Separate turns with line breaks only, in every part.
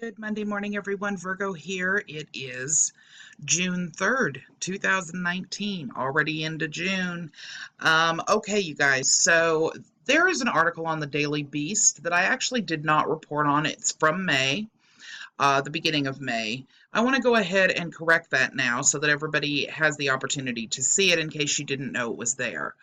Good Monday morning, everyone. Virgo here. It is June 3rd, 2019, already into June. Okay, you guys, so there is an article on the Daily Beast that I actually did not report on. It's from May, the beginning of May. I want to go ahead and correct that now so that everybody has the opportunity to see it in case you didn't know it was there.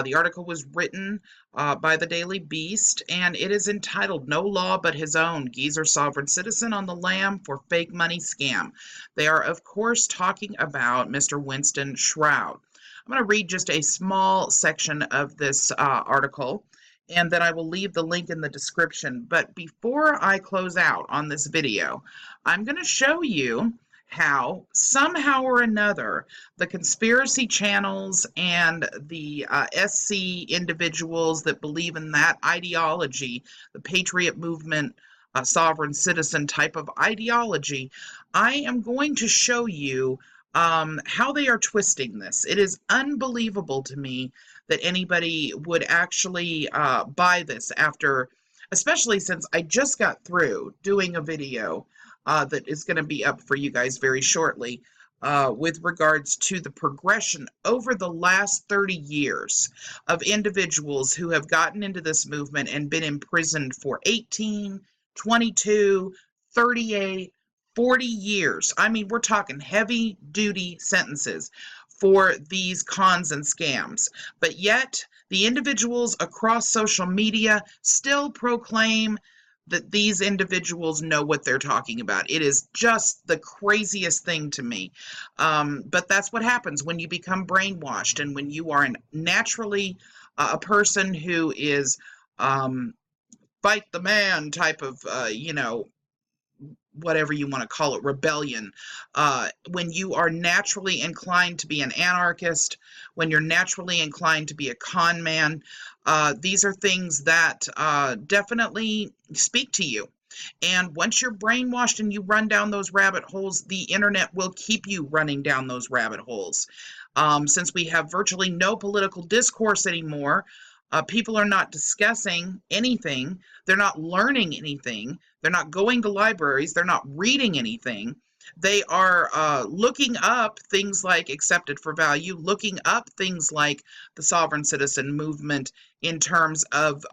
The article was written by the Daily Beast, and it is entitled No Law But His Own, Geezer Sovereign Citizen on the Lam for Fake Money Scam. They are, of course, talking about Mr. Winston Shrout. I'm going to read just a small section of this article, and then I will leave the link in the description. But before I close out on this video, I'm going to show you how somehow or another the conspiracy channels and the SC individuals that believe in that ideology, the patriot movement, sovereign citizen type of ideology, I am going to show you how they are twisting this. It is unbelievable to me that anybody would actually buy this after, especially since I just got through doing a video that is going to be up for you guys very shortly with regards to the progression over the last 30 years of individuals who have gotten into this movement and been imprisoned for 18, 22, 38, 40 years. I mean, we're talking heavy duty sentences for these cons and scams. But yet, the individuals across social media still proclaim that these individuals know what they're talking about. It is just the craziest thing to me. But that's what happens when you become brainwashed and when you are naturally a person who is fight the man type of, whatever you want to call it, rebellion. When you are naturally inclined to be an anarchist, when you're naturally inclined to be a con man, these are things that definitely speak to you. And once you're brainwashed and you run down those rabbit holes, the internet will keep you running down those rabbit holes. Since we have virtually no political discourse anymore, people are not discussing anything. They're not learning anything. They're not going to libraries. They're not reading anything. They are looking up things like accepted for value, looking up things like the sovereign citizen movement in terms of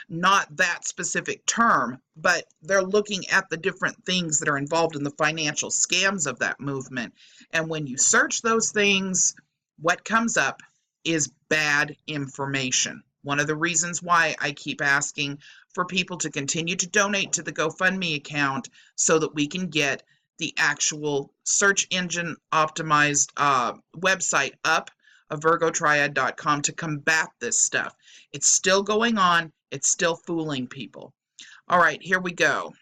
not that specific term, but they're looking at the different things that are involved in the financial scams of that movement. And when you search those things, what comes up is bad information. One of the reasons why I keep asking for people to continue to donate to the GoFundMe account so that we can get the actual search engine optimized website up of virgotriad.com to combat this stuff. It's still going on. It's still fooling people. All right, here we go.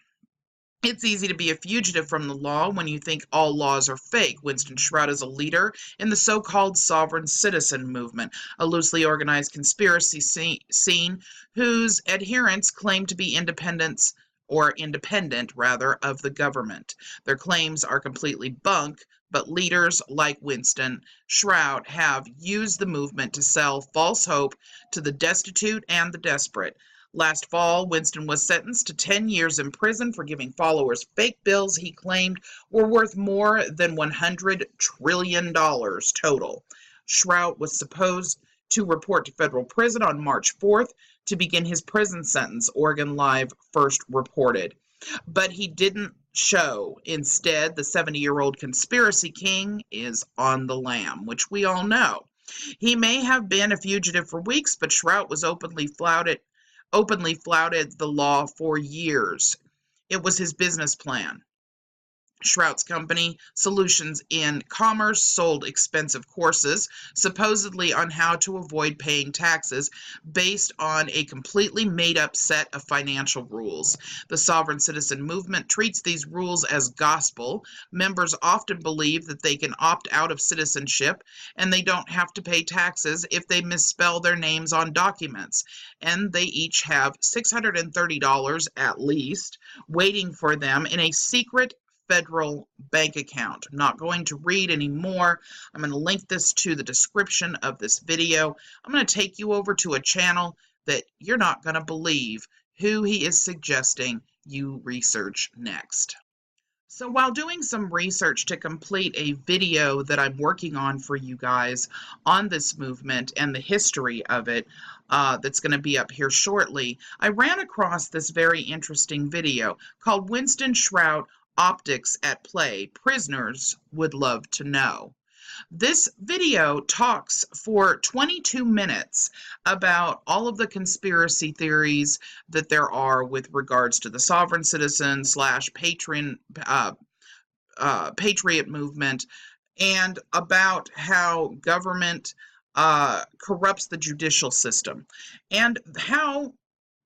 It's easy to be a fugitive from the law when you think all laws are fake. Winston Shrout is a leader in the so-called sovereign citizen movement, a loosely organized conspiracy scene whose adherents claim to be independent, rather, of the government. Their claims are completely bunk, but leaders like Winston Shrout have used the movement to sell false hope to the destitute and the desperate. Last fall, Winston was sentenced to 10 years in prison for giving followers fake bills he claimed were worth more than $100 trillion total. Shrout was supposed to report to federal prison on March 4th to begin his prison sentence, Oregon Live first reported. But he didn't show. Instead, the 70-year-old conspiracy king is on the lam, which we all know. He may have been a fugitive for weeks, but Shrout was openly flouted the law for years. It was his business plan. Shrout's company, Solutions in Commerce, sold expensive courses, supposedly on how to avoid paying taxes, based on a completely made-up set of financial rules. The sovereign citizen movement treats these rules as gospel. Members often believe that they can opt out of citizenship, and they don't have to pay taxes if they misspell their names on documents. And they each have $630 at least waiting for them in a secret federal bank account. I'm not going to read anymore. I'm going to link this to the description of this video. I'm going to take you over to a channel that you're not going to believe who he is suggesting you research next. So while doing some research to complete a video that I'm working on for you guys on this movement and the history of it, that's going to be up here shortly, I ran across this very interesting video called Winston Shrout, Optics at Play, Prisoners Would Love to Know. This video talks for 22 minutes about all of the conspiracy theories that there are with regards to the sovereign citizen / patriot movement, and about how government corrupts the judicial system, and how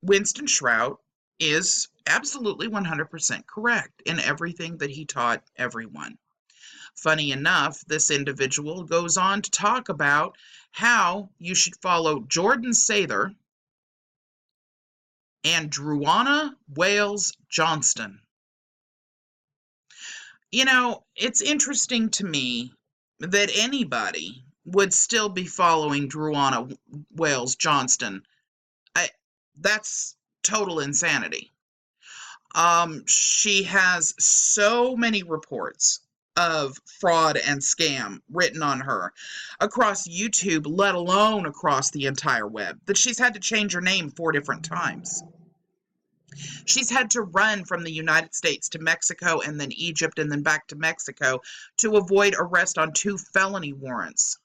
Winston Shrout is absolutely 100% correct in everything that he taught everyone. Funny enough, this individual goes on to talk about how you should follow Jordan Sather and Druana Wales Johnston. You know, it's interesting to me that anybody would still be following Druana Wales Johnston. That's total insanity. She has so many reports of fraud and scam written on her across YouTube, let alone across the entire web, that she's had to change her name 4 different times. She's had to run from the United States to Mexico and then Egypt and then back to Mexico to avoid arrest on 2 felony warrants.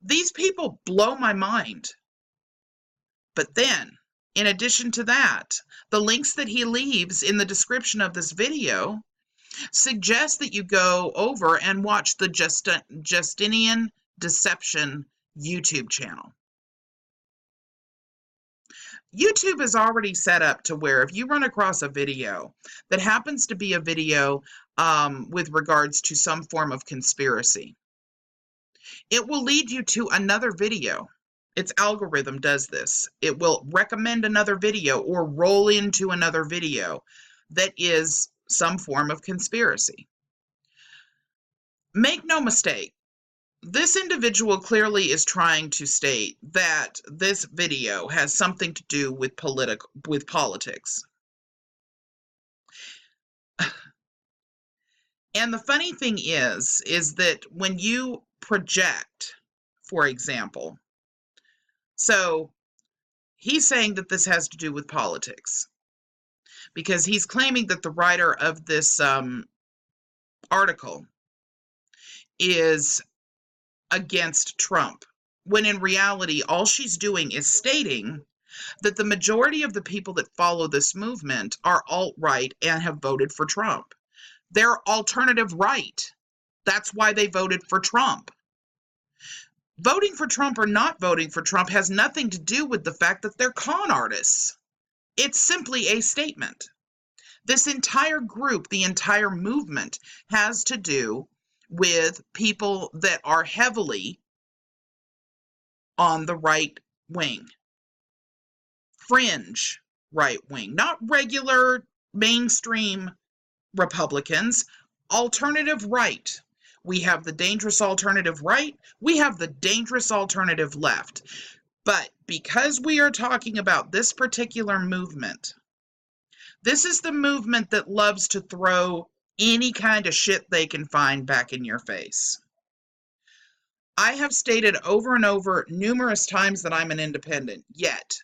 These people blow my mind. But then, in addition to that, the links that he leaves in the description of this video suggest that you go over and watch the Justinian Deception YouTube channel. YouTube is already set up to where if you run across a video that happens to be a video with regards to some form of conspiracy, it will lead you to another video. Its algorithm does this. It will recommend another video or roll into another video that is some form of conspiracy. Make no mistake, this individual clearly is trying to state that this video has something to do with politics. And the funny thing is that when you project, for example, so he's saying that this has to do with politics because he's claiming that the writer of this article is against Trump, when in reality, all she's doing is stating that the majority of the people that follow this movement are alt-right and have voted for Trump. They're alternative right. That's why they voted for Trump. Voting for Trump or not voting for Trump has nothing to do with the fact that they're con artists. It's simply a statement. This entire group, the entire movement, has to do with people that are heavily on the right wing. Fringe right wing, not regular mainstream Republicans, alternative right. We have the dangerous alternative right, we have the dangerous alternative left. But because we are talking about this particular movement, this is the movement that loves to throw any kind of shit they can find back in your face. I have stated over and over numerous times that I'm an independent, yet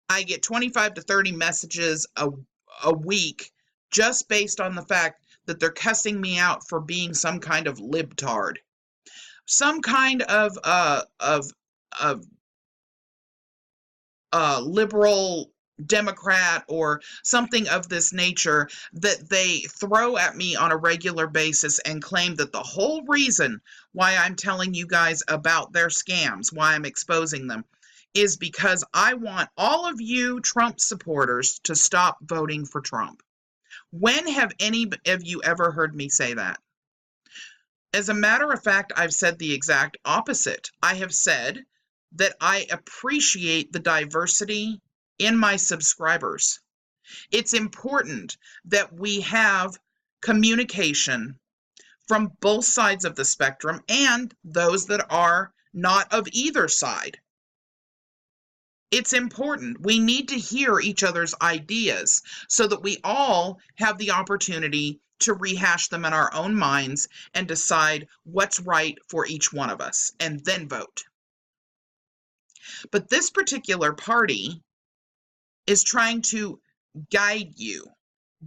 I get 25 to 30 messages a week just based on the fact that they're cussing me out for being some kind of libtard, some kind of liberal Democrat or something of this nature that they throw at me on a regular basis and claim that the whole reason why I'm telling you guys about their scams, why I'm exposing them, is because I want all of you Trump supporters to stop voting for Trump. When have any of you ever heard me say that? As a matter of fact, I've said the exact opposite. I have said that I appreciate the diversity in my subscribers. It's important that we have communication from both sides of the spectrum and those that are not of either side. It's important. We need to hear each other's ideas so that we all have the opportunity to rehash them in our own minds and decide what's right for each one of us, and then vote. But this particular party is trying to guide you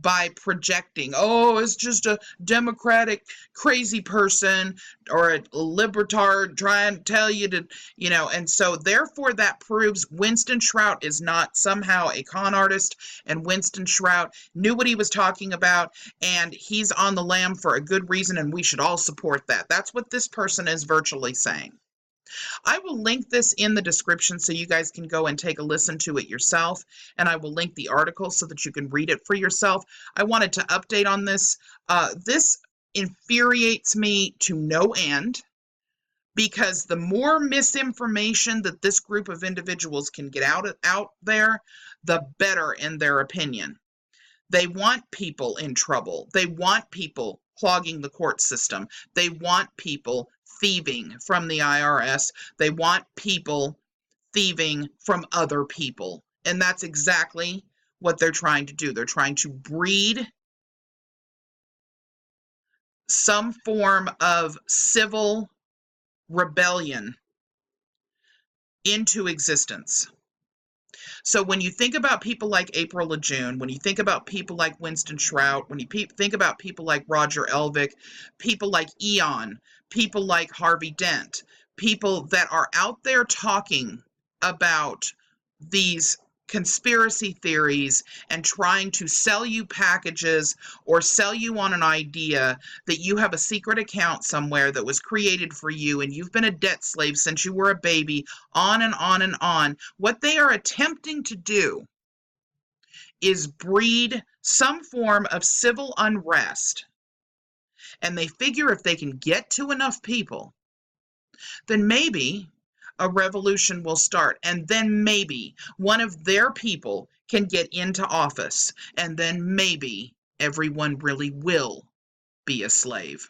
by projecting, oh, it's just a Democratic crazy person or a libertard trying to tell you to, and so therefore that proves Winston Shrout is not somehow a con artist, and Winston Shrout knew what he was talking about, and he's on the lam for a good reason, and we should all support that. That's what this person is virtually saying. I will link this in the description so you guys can go and take a listen to it yourself, and I will link the article so that you can read it for yourself. I wanted to update on this. This infuriates me to no end, because the more misinformation that this group of individuals can get out there, the better in their opinion. They want people in trouble. They want people clogging the court system. They want people thieving from the IRS. They want people thieving from other people. And that's exactly what they're trying to do. They're trying to breed some form of civil rebellion into existence. So when you think about people like April Lejeune, when you think about people like Winston Shrout, when you think about people like Roger Elvick, people like Eon, people like Harvey Dent, people that are out there talking about these conspiracy theories and trying to sell you packages or sell you on an idea that you have a secret account somewhere that was created for you and you've been a debt slave since you were a baby, on and on and on. What they are attempting to do is breed some form of civil unrest. And they figure if they can get to enough people, then maybe a revolution will start, and then maybe one of their people can get into office, and then maybe everyone really will be a slave.